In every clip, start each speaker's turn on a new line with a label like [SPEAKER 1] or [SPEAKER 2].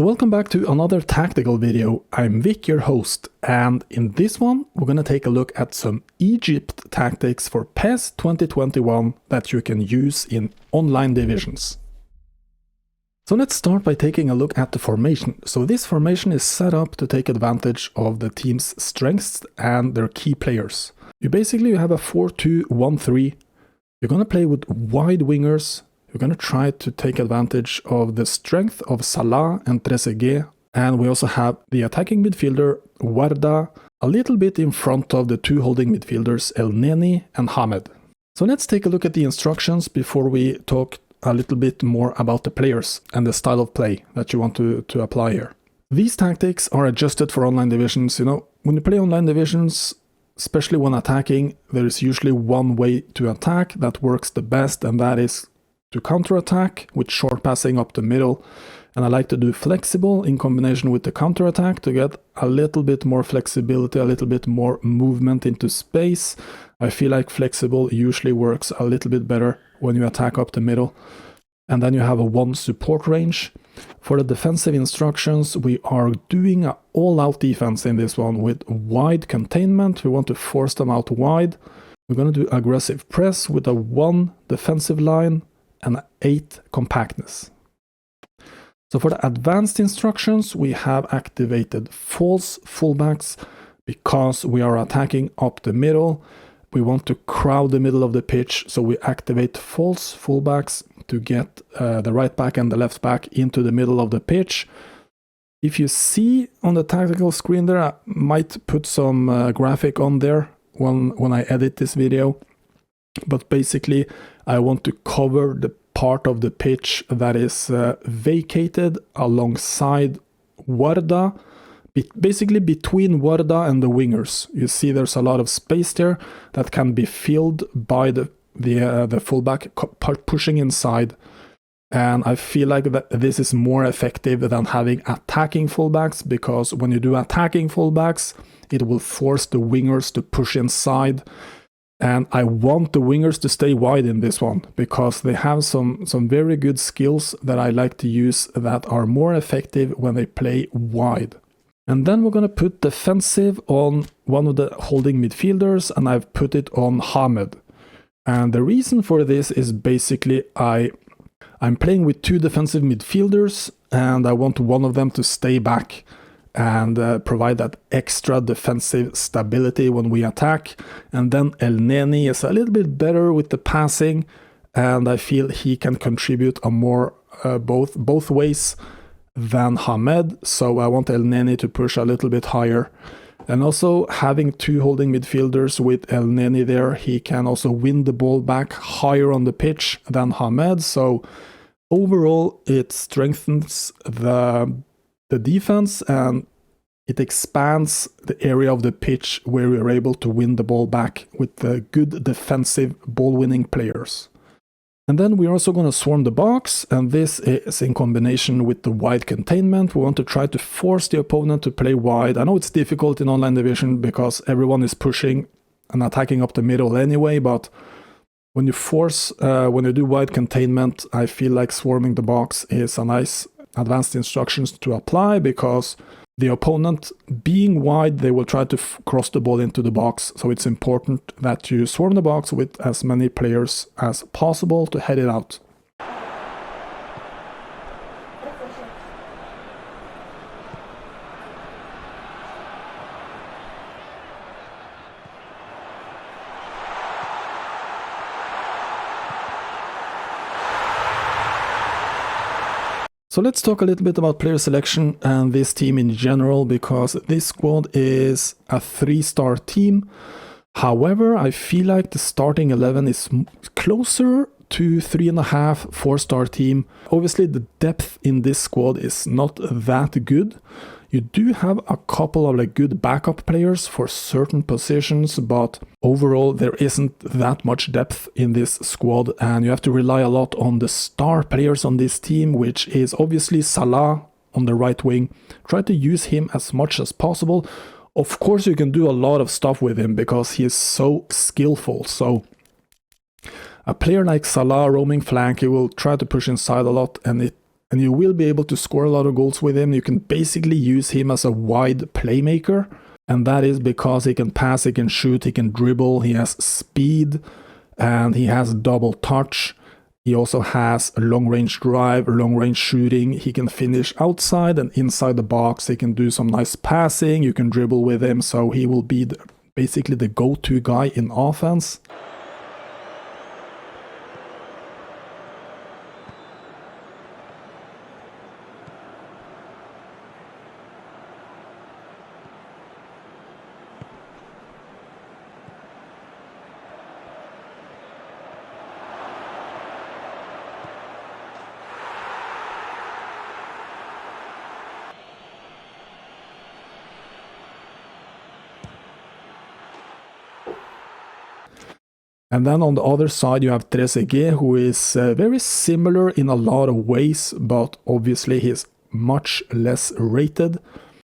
[SPEAKER 1] So welcome back to another tactical video. I'm Vic, your host, and in this one we're gonna take a look at some Egypt tactics for PES 2021 that you can use in online divisions. So let's start by taking a look at the formation. So this formation is set up to take advantage of the team's strengths and their key players. You basically have a 4-2-1-3. You're gonna play with wide wingers. We're going to try to take advantage of the strength of Salah and Trezeguet, and we also have the attacking midfielder Warda a little bit in front of the two holding midfielders El Neni and Hamed. So let's take a look at the instructions before we talk a little bit more about the players and the style of play that you want to apply here. These tactics are adjusted for online divisions. You know, when you play online divisions, especially when attacking, there is usually one way to attack that works the best, and that is to counter-attack with short passing up the middle. And I like to do flexible in combination with the counter-attack to get a little bit more flexibility, a little bit more movement into space. I feel like flexible usually works a little bit better when you attack up the middle. And then you have a one support range. For the defensive instructions, we are doing an all-out defense in this one with wide containment. We want to force them out wide. We're going to do aggressive press with a 1 defensive line and 8 compactness. So for the advanced instructions, we have activated false fullbacks because we are attacking up the middle. We want to crowd the middle of the pitch, so we activate false fullbacks to get the right back and the left back into the middle of the pitch. If you see on the tactical screen there, I might put some graphic on there when I edit this video. But basically, I want to cover the part of the pitch that is vacated alongside Warda, basically between Warda and the wingers. You see there's a lot of space there that can be filled by the fullback pushing inside. And I feel like that this is more effective than having attacking fullbacks, because when you do attacking fullbacks, it will force the wingers to push inside. And I want the wingers to stay wide in this one, because they have some very good skills that I like to use that are more effective when they play wide. And then we're going to put defensive on one of the holding midfielders, and I've put it on Hamed. And the reason for this is basically I'm playing with two defensive midfielders, and I want one of them to stay back and provide that extra defensive stability when we attack. And then El Neni is a little bit better with the passing, and I feel he can contribute a more both ways than Hamed, so I want El Neni to push a little bit higher. And also having two holding midfielders with El Neni there, he can also win the ball back higher on the pitch than Hamed, so overall it strengthens the defense, and it expands the area of the pitch where we're able to win the ball back with the good defensive ball-winning players. And then we're also going to swarm the box, and this is in combination with the wide containment. We want to try to force the opponent to play wide. I know it's difficult in online division because everyone is pushing and attacking up the middle anyway, but when you when you do wide containment, I feel like swarming the box is a nice advanced instructions to apply, because the opponent being wide, they will try to cross the ball into the box. So it's important that you swarm the box with as many players as possible to head it out. So let's talk a little bit about player selection and this team in general, because this squad is a 3-star team. However, I feel like the starting 11 is closer to 3.5, 4-star team. Obviously, the depth in this squad is not that good. You do have a couple of good backup players for certain positions, but overall there isn't that much depth in this squad, and you have to rely a lot on the star players on this team, which is obviously Salah on the right wing. Try to use him as much as possible. Of course, you can do a lot of stuff with him because he is so skillful. So a player like Salah roaming flank, he will try to push inside a lot, and and you will be able to score a lot of goals with him. You can basically use him as a wide playmaker, and that is because he can pass, he can shoot, he can dribble, he has speed, and he has double touch. He also has a long-range drive, long-range shooting. He can finish outside and inside the box. He can do some nice passing. You can dribble with him, so he will be basically the go-to guy in offense. And then on the other side you have Trezeguet, who is very similar in a lot of ways, but obviously he's much less rated.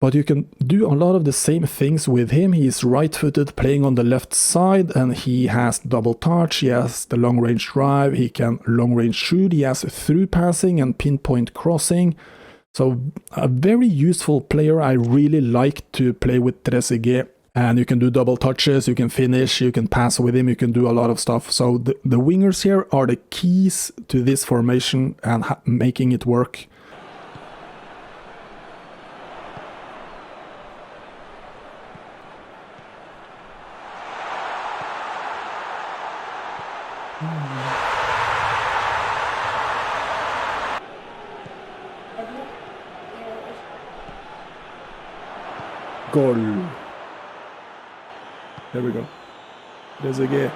[SPEAKER 1] But you can do a lot of the same things with him. He's right-footed, playing on the left side, and he has double touch, he has the long-range drive, he can long-range shoot, he has through passing and pinpoint crossing. So a very useful player. I really like to play with Trezeguet. And you can do double touches, you can finish, you can pass with him, you can do a lot of stuff. So the wingers here are the keys to this formation and making it work. Goal. There we go. There's a game.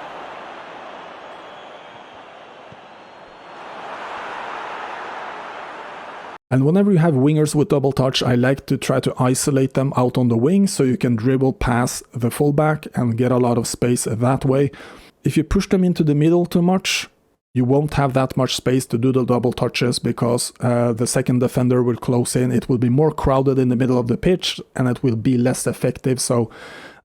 [SPEAKER 1] And whenever you have wingers with double touch, I like to try to isolate them out on the wing so you can dribble past the fullback and get a lot of space that way. If you push them into the middle too much, you won't have that much space to do the double touches because the second defender will close in. It will be more crowded in the middle of the pitch and it will be less effective. So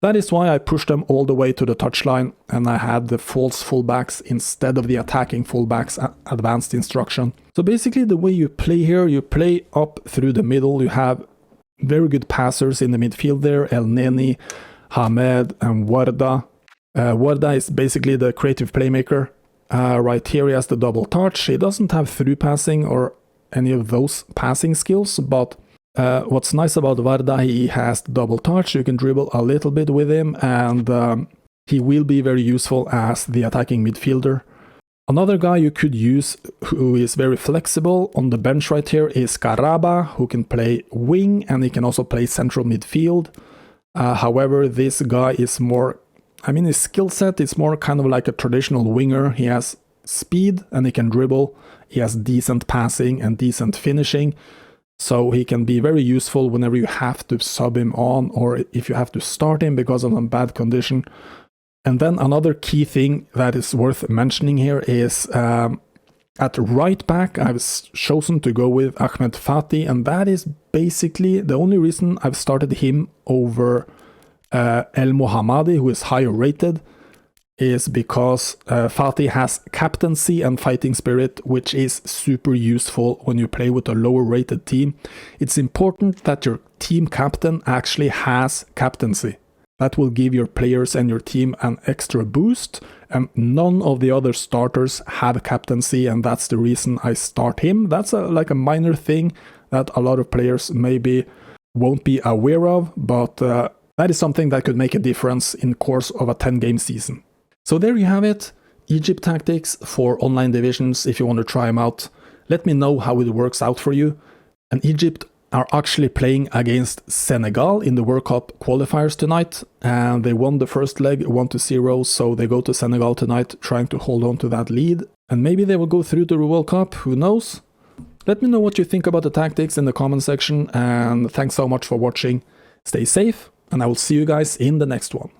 [SPEAKER 1] that is why I pushed them all the way to the touchline and I had the false fullbacks instead of the attacking fullbacks advanced instruction. So basically the way you play here, you play up through the middle. You have very good passers in the midfield there, El Neni, Hamed and Warda. Warda is basically the creative playmaker. Right here he has the double touch. He doesn't have through passing or any of those passing skills, but what's nice about Varda, he has double touch. You can dribble a little bit with him and he will be very useful as the attacking midfielder. Another guy you could use who is very flexible on the bench right here is Karaba, who can play wing and he can also play central midfield. However, this guy is more, his skill set is more kind of like a traditional winger. He has speed and he can dribble. He has decent passing and decent finishing. So he can be very useful whenever you have to sub him on or if you have to start him because of a bad condition. And then another key thing that is worth mentioning here is at right back, I've chosen to go with Ahmed Fatih, and that is basically the only reason I've started him over El Mohammadi, who is higher rated, is because Fatih has captaincy and fighting spirit, which is super useful when you play with a lower rated team. It's important that your team captain actually has captaincy. That will give your players and your team an extra boost, and none of the other starters have captaincy, and that's the reason I start him. That's like a minor thing that a lot of players maybe won't be aware of, but that is something that could make a difference in the course of a 10-game season. So there you have it, Egypt tactics for online divisions. If you want to try them out, let me know how it works out for you. And Egypt are actually playing against Senegal in the World Cup qualifiers tonight, and they won the first leg 1-0, so they go to Senegal tonight trying to hold on to that lead. And maybe they will go through to the World Cup, who knows? Let me know what you think about the tactics in the comment section, and thanks so much for watching. Stay safe, and I will see you guys in the next one.